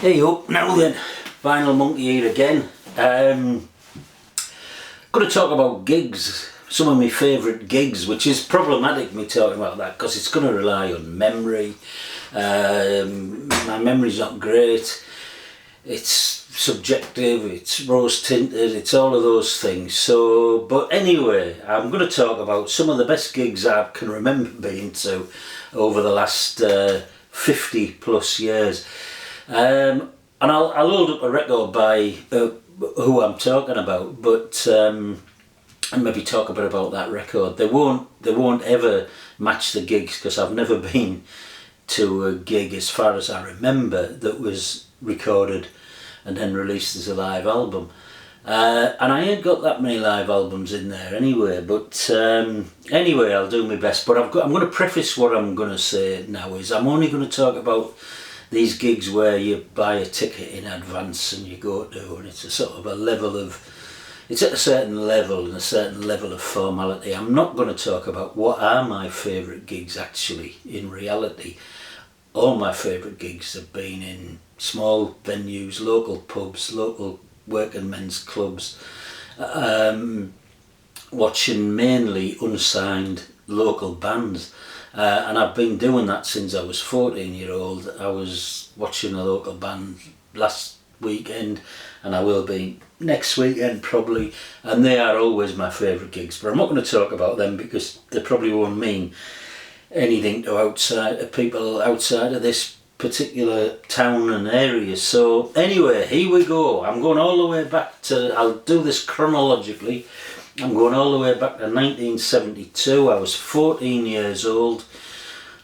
Hey up, now then, Vinyl Monkey here again. Going to talk about gigs, some of my favourite gigs, which is problematic me talking about that because it's going to rely on memory. My memory's not great, it's subjective, it's rose tinted, it's all of those things. So, but anyway, I'm going to talk about some of the best gigs I can remember being to over the last 50 plus years. And I'll hold up a record by who I'm talking about, but and maybe talk a bit about that record. They won't ever match the gigs because I've never been to a gig, as far as I remember, that was recorded and then released as a live album. And I ain't got that many live albums in there anyway, but anyway, I'll do my best. But I'm going to preface what I'm going to say now is I'm only going to talk about these gigs where you buy a ticket in advance and you go to, and it's a sort of a level of, it's at a certain level and a certain level of formality. I'm not going to talk about what are my favourite gigs actually in reality. All my favourite gigs have been in small venues, local pubs, local working men's clubs, watching mainly unsigned local bands. And I've been doing that since I was 14-year-old. I was watching a local band last weekend, and I will be next weekend probably, and they are always my favourite gigs. But I'm not going to talk about them because they probably won't mean anything to people outside of this particular town and area. So anyway, here we go. I'm going all the way back to, I'll do this chronologically. I'm going all the way back to 1972. I was 14 years old.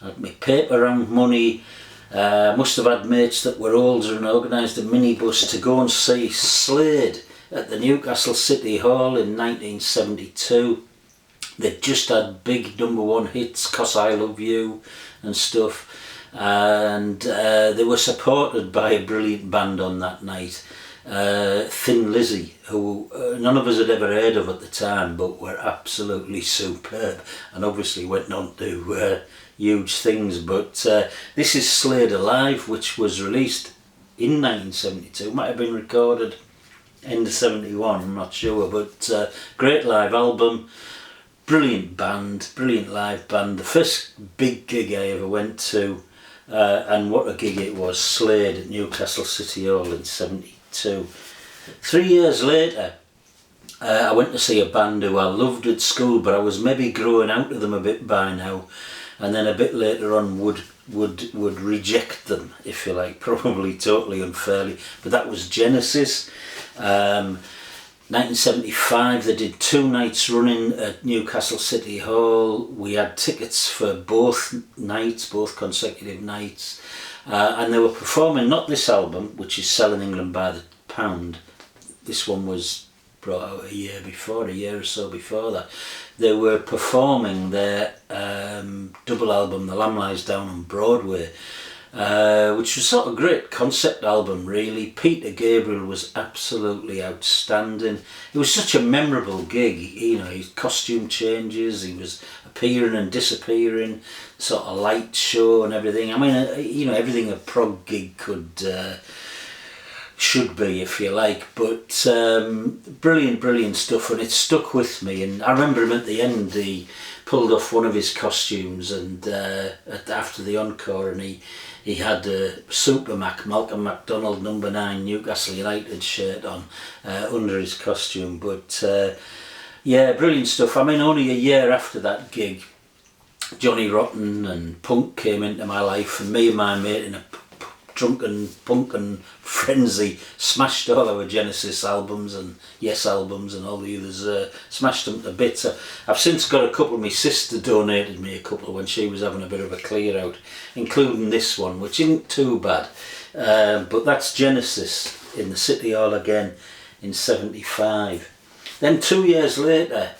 I had my paper round money. Must have had mates that were older and organised a minibus to go and see Slade at the Newcastle City Hall in 1972. They'd just had big #1 hits, 'Cause I Love You and stuff. And they were supported by a brilliant band on that night. Thin Lizzy, who none of us had ever heard of at the time, but were absolutely superb and obviously went on to huge things. But this is Slade Alive, which was released in 1972, might have been recorded end of 71, I'm not sure, but great live album, brilliant band, brilliant live band. The first big gig I ever went to, and what a gig it was, Slade at Newcastle City Hall in 72. 3 years later, I went to see a band who I loved at school, but I was maybe growing out of them a bit by now, and then a bit later on would reject them, if you like, probably totally unfairly. But that was Genesis. 1975, they did 2 nights running at Newcastle City Hall. We had tickets for both nights, both consecutive nights. And they were performing, not this album, which is Selling England by the Pound. This one was brought out a year or so before that. They were performing their double album, The Lamb Lies Down on Broadway, which was sort of a great concept album really. Peter Gabriel was absolutely outstanding. It was such a memorable gig, you know, his costume changes, he was appearing and disappearing, sort of light show and everything. I mean, you know, everything a prog gig should be, if you like. But brilliant stuff, and it stuck with me. And I remember him at the end, he pulled off one of his costumes, and after the encore, and he had a Super Mac, Malcolm McDonald #9 Newcastle United shirt on under his costume. But yeah, brilliant stuff. I mean, only a year after that gig, Johnny Rotten and punk came into my life, and me and my mate in a drunken punk and frenzy smashed all our Genesis albums and Yes albums and all the others, smashed them to bits. I've since got a couple. My sister donated me a couple when she was having a bit of a clear out, including this one, which isn't too bad. But that's Genesis in the City Hall again in 75. Then 2 years later,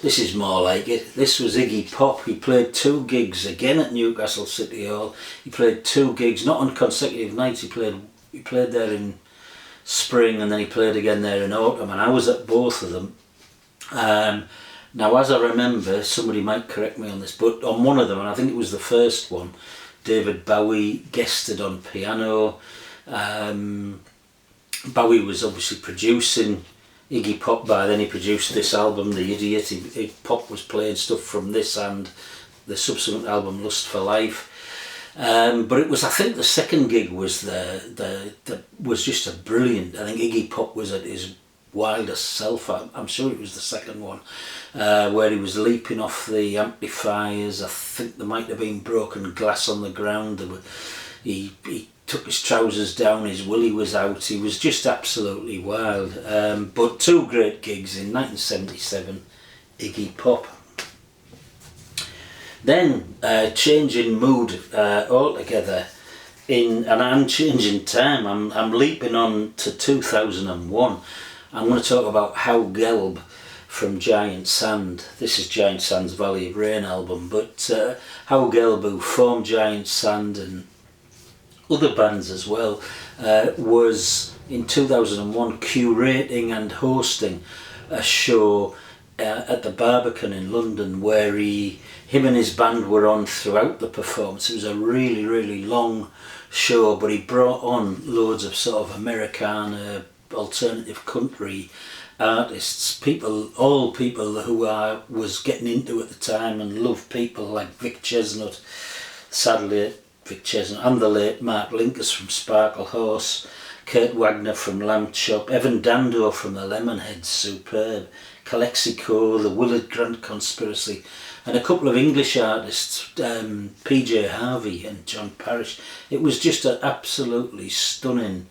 this is more like it. This was Iggy Pop. He played 2 gigs again at Newcastle City Hall. He played 2 gigs, not on consecutive nights. He played there in spring, and then he played again there in autumn, and I was at both of them. Now, as I remember, somebody might correct me on this, but on one of them, and I think it was the first one, David Bowie guested on piano. Bowie was obviously producing Iggy Pop by then. He produced this album, The Idiot. Pop was playing stuff from this and the subsequent album, Lust for Life. But it was, I think the second gig was was just a brilliant. I think Iggy Pop was at his wildest self. I'm sure it was the second one, where he was leaping off the amplifiers. I think there might have been broken glass on the ground. He took his trousers down, his willy was out. He was just absolutely wild. But two great gigs in 1977, Iggy Pop. Then changing mood altogether, and I'm changing time. I'm leaping on to 2001. I'm going to talk about How Gelb from Giant Sand. This is Giant Sand's Valley of Rain album, but How Gelb, who formed Giant Sand and other bands as well, was in 2001 curating and hosting a show at the Barbican in London, where him and his band were on throughout the performance. It was a really, really long show, but he brought on loads of sort of Americana, alternative country artists, all people who I was getting into at the time and loved, people like Vic Chestnut, sadly Vic Chestnut, and the late Mark Linkous from Sparkle Horse, Kurt Wagner from Lamb Chop, Evan Dando from the Lemonheads, superb, Calexico, the Willard Grant Conspiracy, and a couple of English artists, PJ Harvey and John Parrish. It was just an absolutely stunning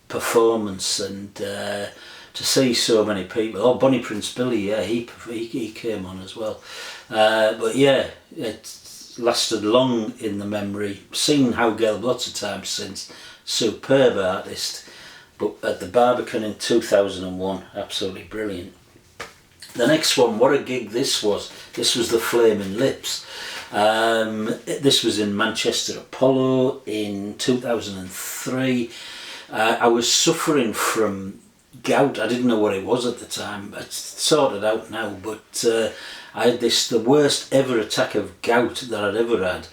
performance, and to see so many people. Oh, Bonnie Prince Billy, yeah, he came on as well. But yeah, it lasted long in the memory. Seen How Gelb lots of times since. Superb artist. But at the Barbican in 2001, absolutely brilliant. The next one, what a gig this was. This was the Flaming Lips. This was in Manchester Apollo in 2003. I was suffering from gout. I didn't know what it was at the time. It's sorted out now, but I had the worst ever attack of gout that I'd ever had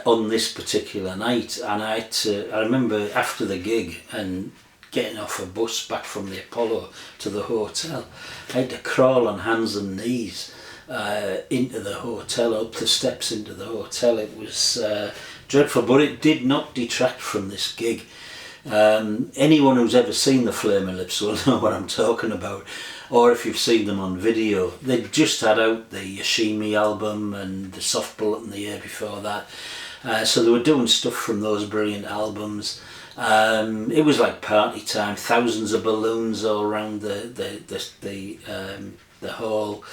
on this particular night. And I remember after the gig and getting off a bus back from the Apollo to the hotel, I had to crawl on hands and knees into the hotel, up the steps into the hotel. It was dreadful, but it did not detract from this gig. Anyone who's ever seen the Flaming Lips will know what I'm talking about, or if you've seen them on video. They'd just had out the Yoshimi album and the Soft Bullet in the year before that, so they were doing stuff from those brilliant albums. It was like party time, thousands of balloons all around the hall,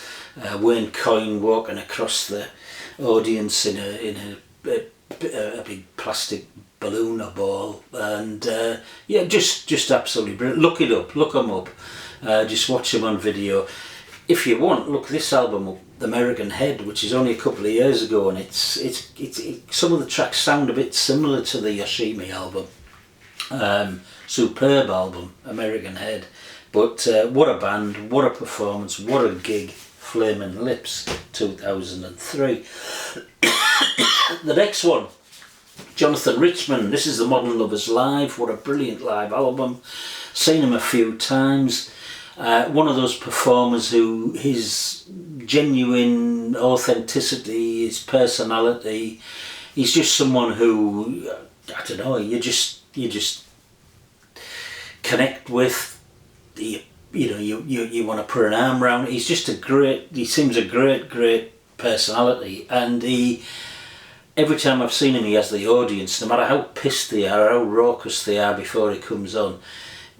Wayne Coyne walking across the audience in a big plastic balloon or ball, and yeah, just absolutely brilliant. Look it up, look them up, just watch them on video. If you want, look this album up, The American Head, which is only a couple of years ago, and it's some of the tracks sound a bit similar to the Yoshimi album. Superb album, American Head. But what a band, what a performance, what a gig. Flaming Lips, 2003. The next one, Jonathan Richman. This is the Modern Lovers Live. What a brilliant live album. Seen him a few times. One of those performers who his genuine authenticity, his personality, he's just someone who, I don't know, you just connect with. You want to put an arm around. He seems a great personality, and every time I've seen him, he has the audience, no matter how pissed they are, how raucous they are before he comes on,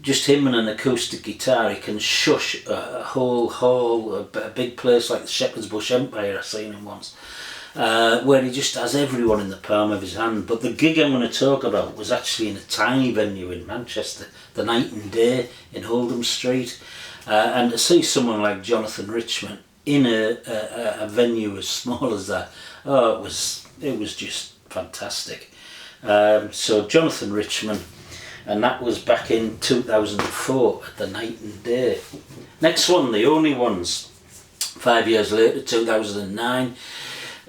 just him and an acoustic guitar, he can shush a whole hall, a big place like the Shepherd's Bush Empire. I've seen him once, where he just has everyone in the palm of his hand. But the gig I'm going to talk about was actually in a tiny venue in Manchester, the Night and Day in Oldham Street, and to see someone like Jonathan Richman in a venue as small as that, oh, it was just fantastic. So Jonathan Richman, and that was back in 2004 at the Night and Day. Next one, The Only Ones, 5 years later, 2009.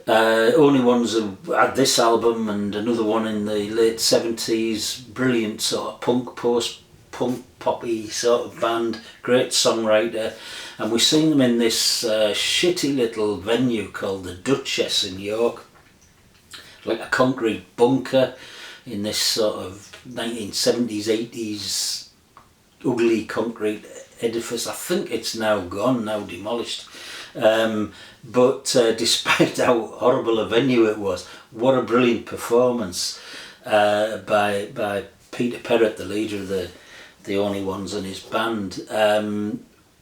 Only Ones who had this album and another one in the late 70s, brilliant sort of punk, post-punk, poppy sort of band, great songwriter. And we've seen them in this shitty little venue called the Duchess in York, like a concrete bunker in this sort of 1970s, 80s ugly concrete edifice. I think it's now gone, now demolished. But despite how horrible a venue it was, what a brilliant performance by Peter Perrett, the leader of the Only Ones, and his band.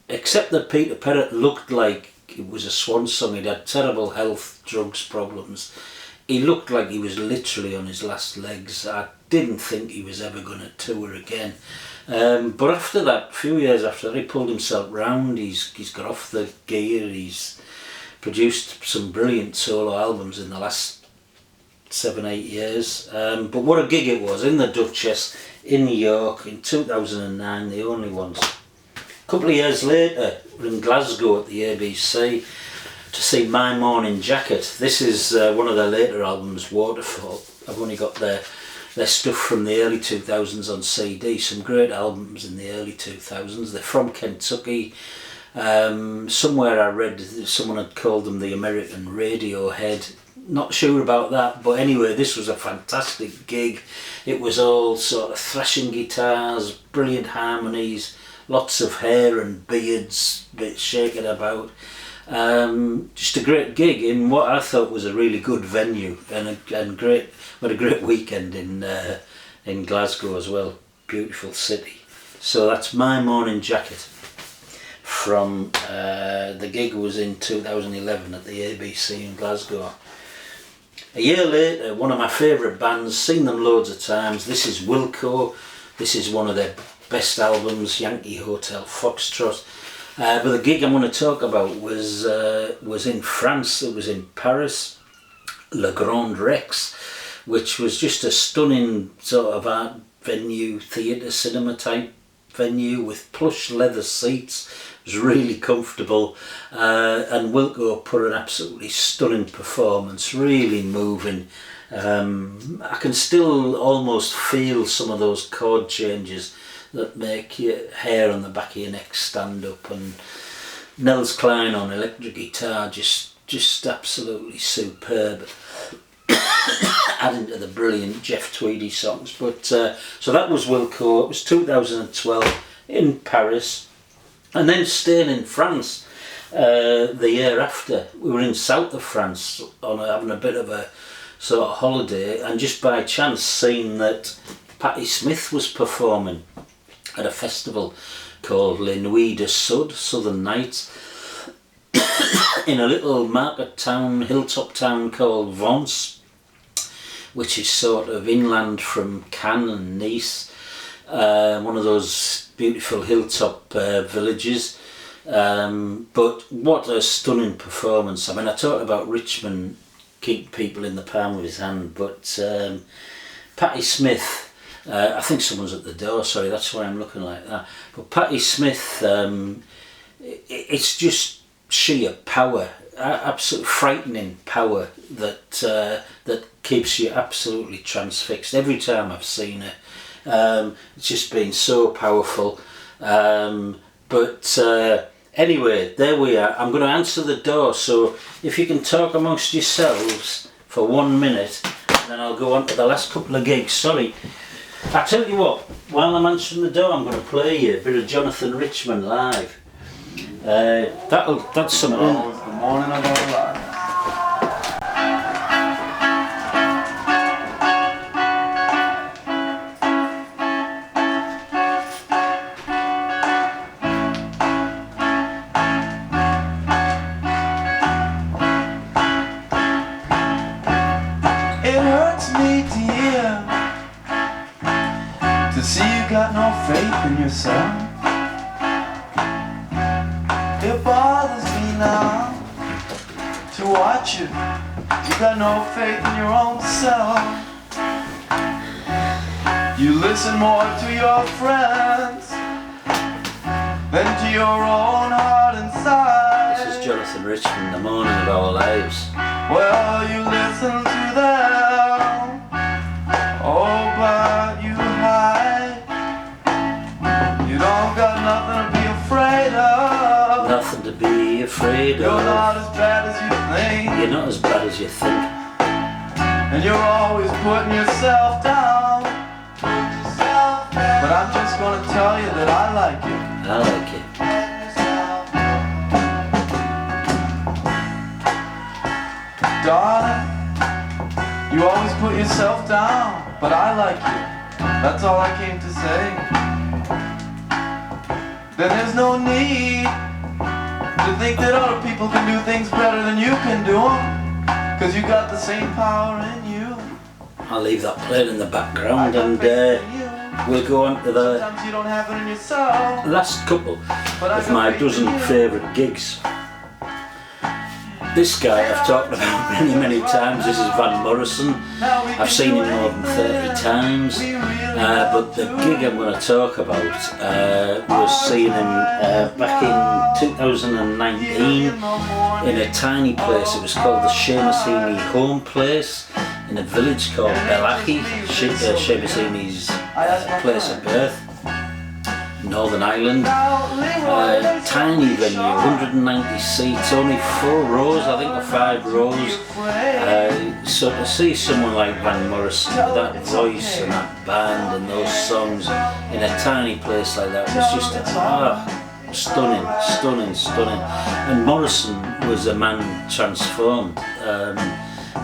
Except that Peter Perrett looked like it was a swan song. He'd had terrible health, drugs problems. He looked like he was literally on his last legs. I didn't think he was ever going to tour again. But after that, a few years after that, he pulled himself round. He's got off the gear. He's produced some brilliant solo albums in the last 7-8 years. But what a gig it was in the Duchess in New York in 2009, the Only Ones. A couple of years later, we're in Glasgow at the ABC to see My Morning Jacket. This is one of their later albums, Waterfall. I've only got their stuff from the early 2000s on CD, some great albums in the early 2000s. They're from Kentucky. Somewhere I read someone had called them the American Radiohead. Not sure about that, but anyway, this was a fantastic gig. It was all sort of thrashing guitars, brilliant harmonies, lots of hair and beards, bit shaking about. Just a great gig in what I thought was a really good venue, and great. We had a great weekend in Glasgow as well. Beautiful city. So that's My Morning Jacket from the gig was in 2011 at the ABC in Glasgow. A year later, one of my favourite bands, seen them loads of times. This is Wilco. This is one of their best albums, Yankee Hotel Foxtrot. But the gig I'm going to talk about was in France. It was in Paris, Le Grand Rex, which was just a stunning sort of art venue, theatre, cinema type venue with plush leather seats. It was really comfortable, and Wilco put an absolutely stunning performance, really moving. I can still almost feel some of those chord changes that make your hair on the back of your neck stand up, and Nels Cline on electric guitar, just absolutely superb. Adding to the brilliant Jeff Tweedy songs. But so that was Wilco. It was 2012 in Paris, and then staying in France the year after. We were in south of France having a bit of a sort of holiday, and just by chance seen that Patti Smith was performing at a festival called Les Nuits de Sud, Southern Nights, in a little market town, hilltop town called Vence, which is sort of inland from Cannes and Nice, one of those beautiful hilltop villages. But what a stunning performance. I mean, I talked about Richmond keep people in the palm of his hand, but Patti Smith, I think someone's at the door, sorry, that's why I'm looking like that. But Patti Smith, it's just sheer power, absolute frightening power that keeps you absolutely transfixed every time I've seen her. It's just been so powerful. But anyway, there we are. I'm going to answer the door, so if you can talk amongst yourselves for 1 minute, and then I'll go on to the last couple of gigs. Sorry. I tell you what, while I'm answering the door, I'm going to play you a bit of Jonathan Richman live. That's something. Good morning, I'm going live. It hurts me to hear, to see you got no faith in yourself. It bothers me now to watch you. You got no faith in your own self. You listen more to your friends than to your own heart inside. This is Jonathan Richman, The Morning of Our Lives. Well, you listen to them, oh, but you hide. You don't got nothing to be afraid of. Nothing to be afraid You're of. not as bad as you think. You're not as bad as you think. And you're always putting yourself down. But I'm just gonna tell you that I like you. I like it. Darling, you always put yourself down, but I like you. That's all I came to say. Then there's no need to think that other people can do things better than you can do them, 'cause you got the same power in you. I'll leave that playing in the background and we'll go on to the Sometimes you don't have it in yourself. last couple of my dozen favourite gigs. This guy I've talked about many times. This is Van Morrison. I've seen him more than 30 times, but the gig I'm going to talk about was seeing him back in 2019 in a tiny place. It was called the Seamus Heaney Home Place in a village called Bellachi, Seamus Heaney's place of birth, Northern Ireland. Tiny venue, 190 seats, only 4 rows, I think, or 5 rows. So to see someone like Van Morrison with that voice and that band and those songs in a tiny place like that was just stunning. And Morrison was a man transformed.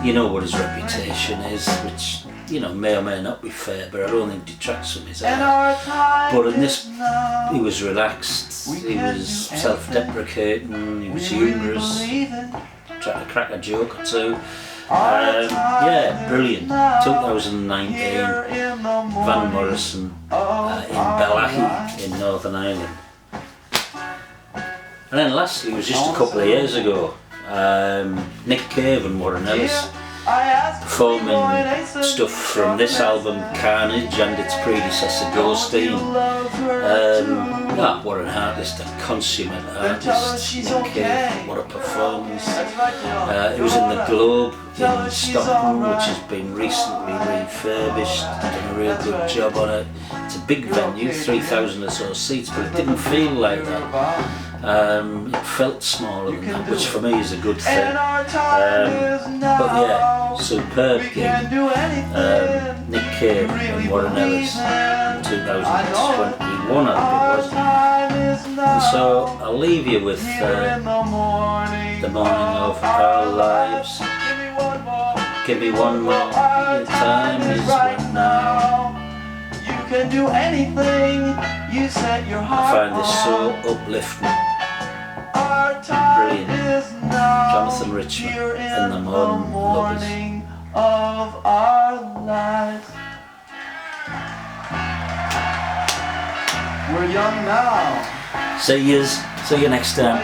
You know what his reputation is, which, you know, may or may not be fair, but I don't think detracts from his art. But in this, he was relaxed, he was self-deprecating, he was humorous, tried to crack a joke or two. Yeah, brilliant. 2019, Van Morrison in Bellachi in Northern Ireland. And then lastly, it was just a couple of years ago, Nick Cave and Warren Ellis performing stuff from this album Carnage and its predecessor Ghosteen. What an artist, a consummate artist, Nick Cave, what a performance. It was in the Globe in Stockton, which has been recently refurbished, done a real good job on it. It's a big venue, 3,000 or so seats, but it didn't feel like that. It felt smaller than that, which for me is a good thing. But yeah, superb gig. Nick Cave and Warren Ellis in 2021, I think it was. And so I'll leave you with the morning of our lives. Give me one more. Your time is right now. You can do anything you set your heart on. I find this so uplifting. Brilliant. Jonathan Richman and the Modern Lovers. Of our lives. We're young now. See you next time.